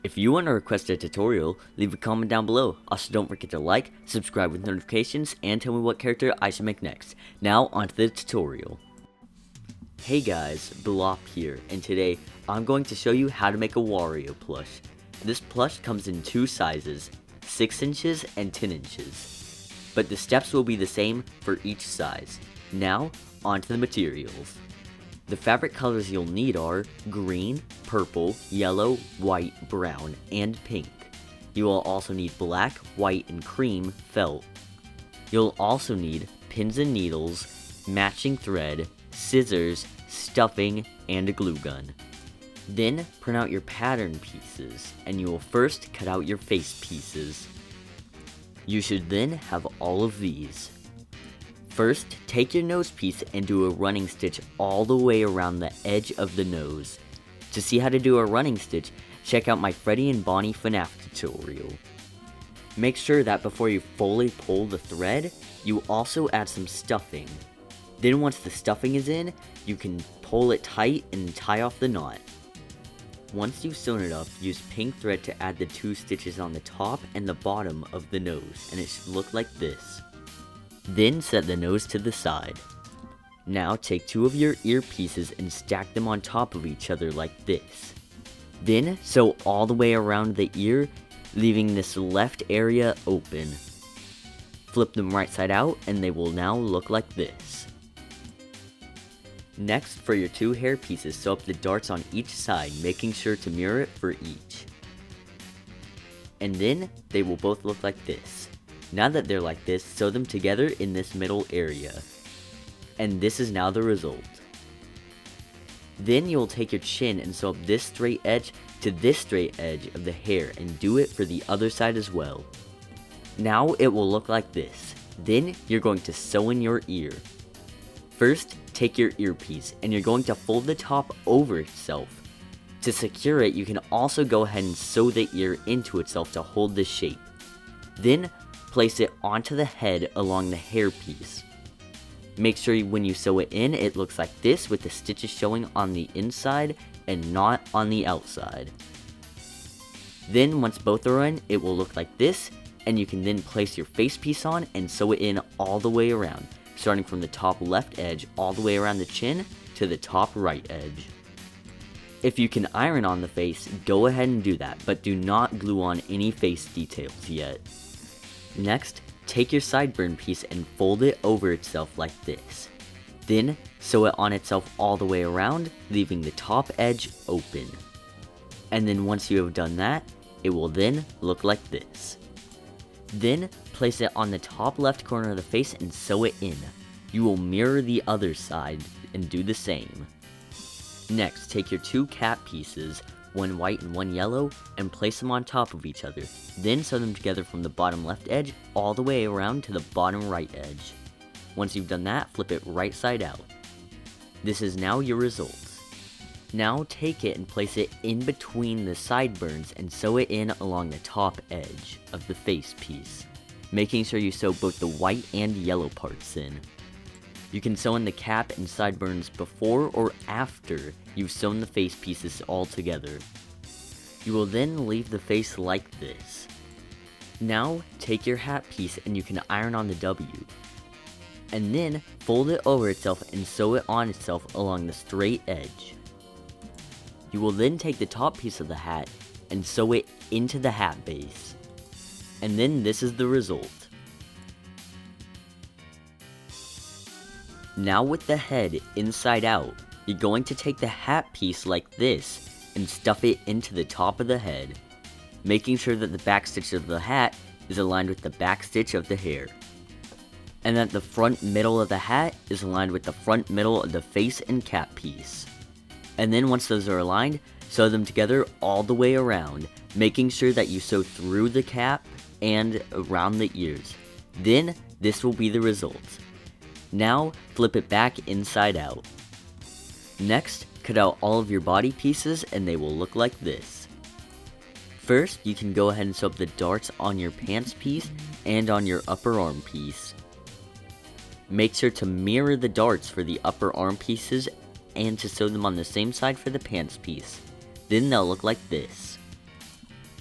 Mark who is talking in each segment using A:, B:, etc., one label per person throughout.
A: If you want to request a tutorial, leave a comment down below. Also, don't forget to like, subscribe with notifications, and tell me what character I should make next. Now, onto the tutorial. Hey guys, Blop here, and today I'm going to show you how to make a Wario plush. This plush comes in two sizes, 6 inches and 10 inches. But the steps will be the same for each size. Now, onto the materials. The fabric colors you'll need are green, purple, yellow, white, brown, and pink. You will also need black, white, and cream felt. You'll also need pins and needles, matching thread, scissors, stuffing, and a glue gun. Then print out your pattern pieces, and you will first cut out your face pieces. You should then have all of these. First, take your nose piece and do a running stitch all the way around the edge of the nose. To see how to do a running stitch, check out my Freddy and Bonnie FNAF tutorial. Make sure that before you fully pull the thread, you also add some stuffing. Then once the stuffing is in, you can pull it tight and tie off the knot. Once you've sewn it up, use pink thread to add the 2 stitches on the top and the bottom of the nose, and it should look like this. Then set the nose to the side. Now take 2 of your ear pieces and stack them on top of each other like this. Then sew all the way around the ear, leaving this left area open. Flip them right side out and they will now look like this. Next, for your 2 hair pieces, sew up the darts on each side, making sure to mirror it for each. And then they will both look like this. Now that they're like this, sew them together in this middle area. And this is now the result. Then you'll take your chin and sew up this straight edge to this straight edge of the hair and do it for the other side as well. Now it will look like this. Then you're going to sew in your ear. First, take your earpiece and you're going to fold the top over itself. To secure it, you can also go ahead and sew the ear into itself to hold the shape. Then, place it onto the head along the hair piece. Make sure when you sew it in, it looks like this with the stitches showing on the inside and not on the outside. Then once both are in, it will look like this, and you can then place your face piece on and sew it in all the way around, starting from the top left edge all the way around the chin to the top right edge. If you can iron on the face, go ahead and do that, but do not glue on any face details yet. Next, take your sideburn piece and fold it over itself like this. Then, sew it on itself all the way around, leaving the top edge open. And then once you have done that, it will then look like this. Then, place it on the top left corner of the face and sew it in. You will mirror the other side and do the same. Next, take your 2 cap pieces, one white and one yellow, and place them on top of each other. Then sew them together from the bottom left edge all the way around to the bottom right edge. Once you've done that, flip it right side out. This is now your result. Now take it and place it in between the sideburns and sew it in along the top edge of the face piece, making sure you sew both the white and yellow parts in. You can sew in the cap and sideburns before or after you've sewn the face pieces all together. You will then leave the face like this. Now, take your hat piece and you can iron on the W. And then, fold it over itself and sew it on itself along the straight edge. You will then take the top piece of the hat and sew it into the hat base. And then this is the result. Now with the head inside out, you're going to take the hat piece like this and stuff it into the top of the head, making sure that the back stitch of the hat is aligned with the back stitch of the hair, and that the front middle of the hat is aligned with the front middle of the face and cap piece. And then once those are aligned, sew them together all the way around, making sure that you sew through the cap and around the ears. Then this will be the result. Now, flip it back inside out. Next, cut out all of your body pieces and they will look like this. First, you can go ahead and sew up the darts on your pants piece and on your upper arm piece. Make sure to mirror the darts for the upper arm pieces and to sew them on the same side for the pants piece. Then they'll look like this.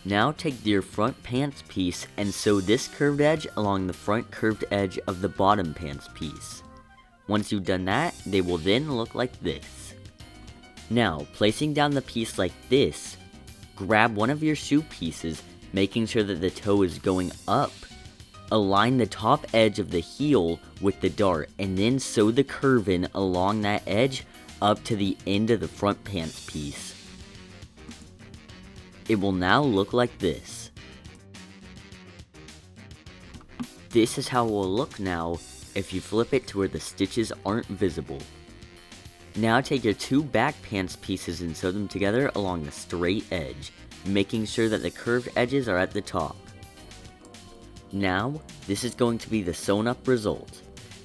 A: Now take your front pants piece and sew this curved edge along the front curved edge of the bottom pants piece. Once you've done that, they will then look like this. Now, placing down the piece like this, grab one of your shoe pieces, making sure that the toe is going up. Align the top edge of the heel with the dart, and then sew the curve in along that edge up to the end of the front pants piece. It will now look like this. This is how it will look now if you flip it to where the stitches aren't visible. Now take your two back pants pieces and sew them together along the straight edge, making sure that the curved edges are at the top. Now, this is going to be the sewn up result.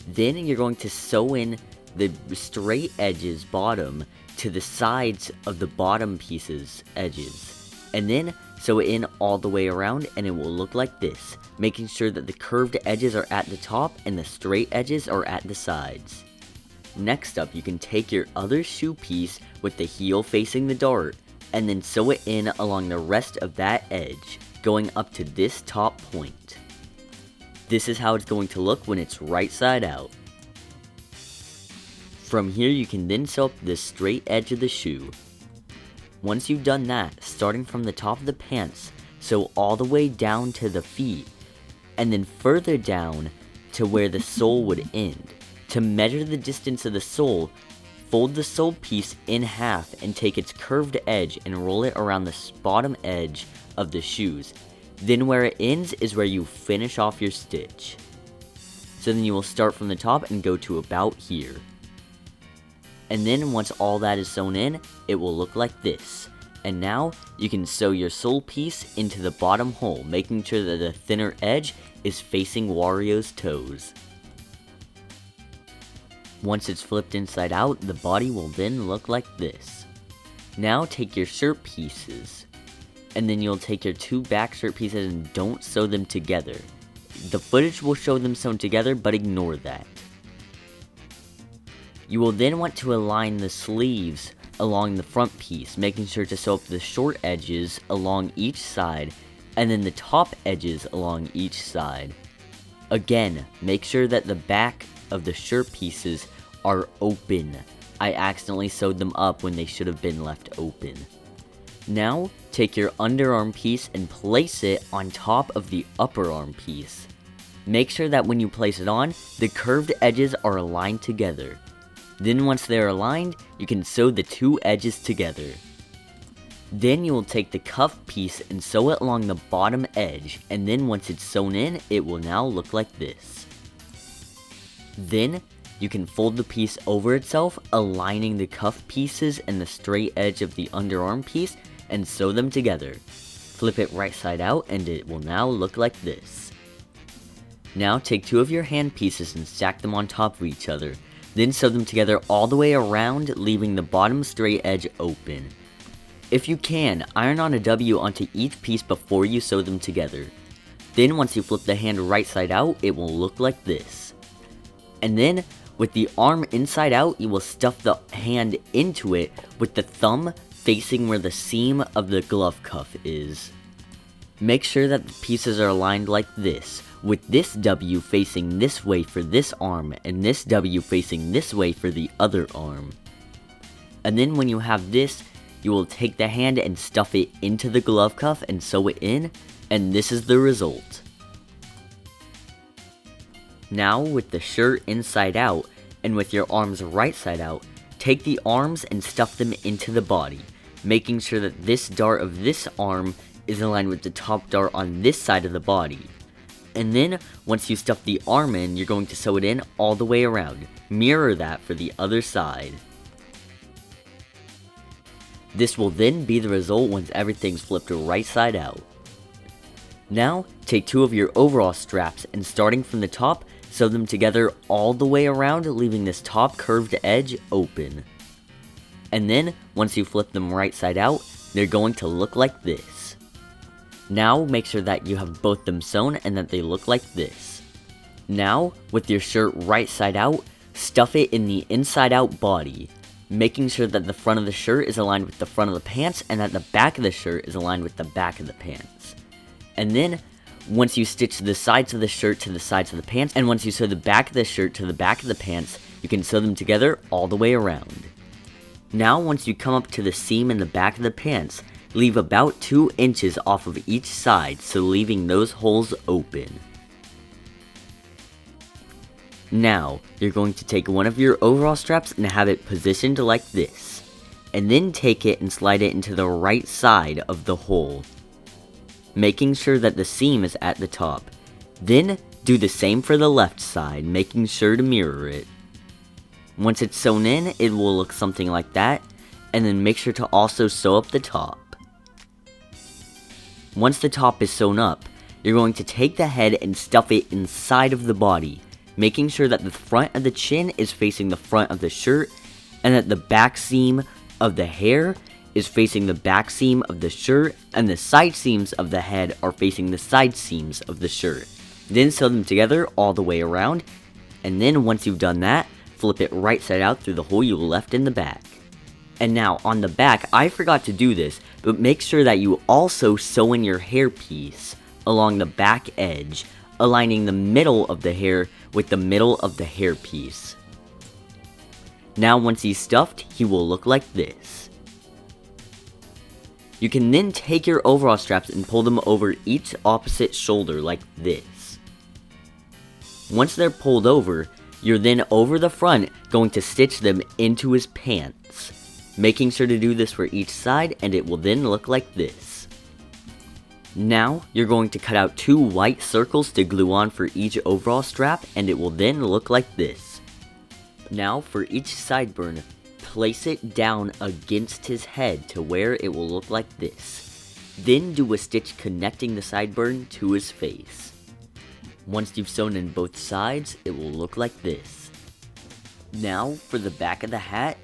A: Then you're going to sew in the straight edges bottom to the sides of the bottom pieces edges. And then sew it in all the way around, and it will look like this, making sure that the curved edges are at the top and the straight edges are at the sides. Next up, you can take your other shoe piece with the heel facing the dart, and then sew it in along the rest of that edge, going up to this top point. This is how it's going to look when it's right side out. From here, you can then sew up the straight edge of the shoe. Once you've done that, starting from the top of the pants, sew all the way down to the feet, and then further down to where the sole would end. To measure the distance of the sole, fold the sole piece in half and take its curved edge and roll it around the bottom edge of the shoes. Then where it ends is where you finish off your stitch. So then you will start from the top and go to about here. And then once all that is sewn in, it will look like this. And now, you can sew your sole piece into the bottom hole, making sure that the thinner edge is facing Wario's toes. Once it's flipped inside out, the body will then look like this. Now take your shirt pieces, and then you'll take your two back shirt pieces and don't sew them together. The footage will show them sewn together, but ignore that. You will then want to align the sleeves along the front piece, making sure to sew up the short edges along each side, and then the top edges along each side. Again, make sure that the back of the shirt pieces are open. I accidentally sewed them up when they should have been left open. Now, take your underarm piece and place it on top of the upper arm piece. Make sure that when you place it on, the curved edges are aligned together. Then once they're aligned, you can sew the two edges together. Then you will take the cuff piece and sew it along the bottom edge, and then once it's sewn in, it will now look like this. Then, you can fold the piece over itself, aligning the cuff pieces and the straight edge of the underarm piece, and sew them together. Flip it right side out, and it will now look like this. Now take two of your hand pieces and stack them on top of each other. Then sew them together all the way around, leaving the bottom straight edge open. If you can, iron on a W onto each piece before you sew them together. Then once you flip the hand right side out, it will look like this. And then, with the arm inside out, you will stuff the hand into it with the thumb facing where the seam of the glove cuff is. Make sure that the pieces are aligned like this, with this W facing this way for this arm, and this W facing this way for the other arm. And then when you have this, you will take the hand and stuff it into the glove cuff and sew it in, and this is the result. Now with the shirt inside out, and with your arms right side out, take the arms and stuff them into the body, making sure that this dart of this arm is aligned with the top dart on this side of the body. And then, once you stuff the arm in, you're going to sew it in all the way around. Mirror that for the other side. This will then be the result once everything's flipped right side out. Now, take two of your overall straps and starting from the top, sew them together all the way around, leaving this top curved edge open. And then, once you flip them right side out, they're going to look like this. Now, make sure that you have both them sewn and that they look like this. Now, with your shirt right side out, stuff it in the inside out body. making sure that the front of the shirt is aligned with the front of the pants and that the back of the shirt is aligned with the back of the pants. And then, once you stitch the sides of the shirt to the sides of the pants, and once you sew the back of the shirt to the back of the pants, you can sew them together all the way around. Now, once you come up to the seam in the back of the pants, leave about 2 inches off of each side, so leaving those holes open. Now, you're going to take one of your overall straps and have it positioned like this, and then take it and slide it into the right side of the hole, making sure that the seam is at the top. Then, do the same for the left side, making sure to mirror it. Once it's sewn in, it will look something like that, and then make sure to also sew up the top. Once the top is sewn up, you're going to take the head and stuff it inside of the body, making sure that the front of the chin is facing the front of the shirt, and that the back seam of the hair is facing the back seam of the shirt, and the side seams of the head are facing the side seams of the shirt. Then sew them together all the way around, and then once you've done that, flip it right side out through the hole you left in the back. And now, on the back, I forgot to do this, but make sure that you also sew in your hair piece along the back edge, aligning the middle of the hair with the middle of the hair piece. Now, once he's stuffed, he will look like this. You can then take your overall straps and pull them over each opposite shoulder like this. Once they're pulled over, you're then over the front going to stitch them into his pants, making sure to do this for each side, and it will then look like this. Now, you're going to cut out 2 white circles to glue on for each overall strap, and it will then look like this. Now, for each sideburn, place it down against his head to where it will look like this. Then do a stitch connecting the sideburn to his face. Once you've sewn in both sides, it will look like this. Now, for the back of the hat,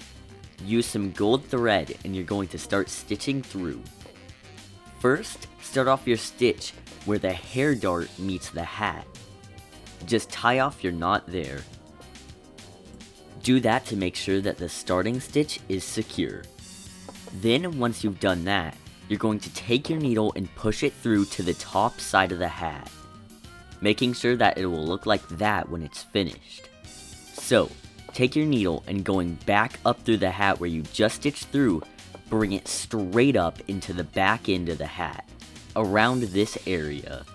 A: use some gold thread and you're going to start stitching through. First, start off your stitch where the hair dart meets the hat. Just tie off your knot there. Do that to make sure that the starting stitch is secure. Then, once you've done that, you're going to take your needle and push it through to the top side of the hat, making sure that it will look like that when it's finished. So, take your needle and going back up through the hat where you just stitched through, bring it straight up into the back end of the hat, around this area.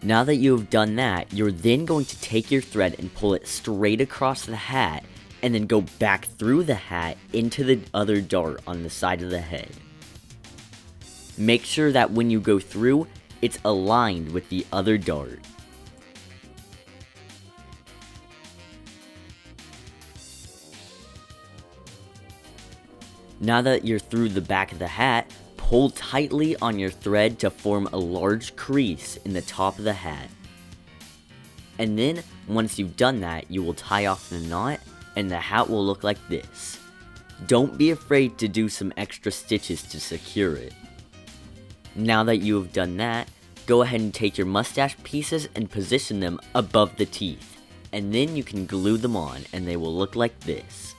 A: Now that you have done that, you're then going to take your thread and pull it straight across the hat, and then go back through the hat into the other dart on the side of the head. Make sure that when you go through, it's aligned with the other dart. Now that you're through the back of the hat, pull tightly on your thread to form a large crease in the top of the hat. And then, once you've done that, you will tie off the knot, and the hat will look like this. Don't be afraid to do some extra stitches to secure it. Now that you have done that, go ahead and take your mustache pieces and position them above the teeth, and then you can glue them on, and they will look like this.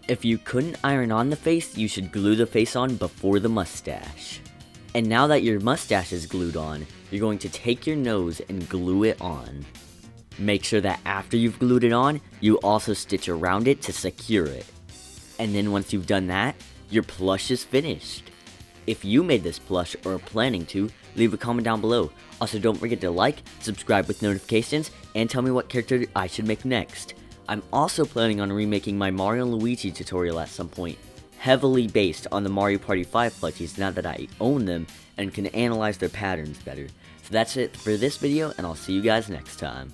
A: If you couldn't iron on the face, you should glue the face on before the mustache. And now that your mustache is glued on, you're going to take your nose and glue it on. Make sure that after you've glued it on, you also stitch around it to secure it. And then once you've done that, your plush is finished. If you made this plush or are planning to, leave a comment down below. Also, don't forget to like, subscribe with notifications, and tell me what character I should make next. I'm also planning on remaking my Mario and Luigi tutorial at some point, heavily based on the Mario Party 5 plushies now that I own them and can analyze their patterns better. So that's it for this video, and I'll see you guys next time.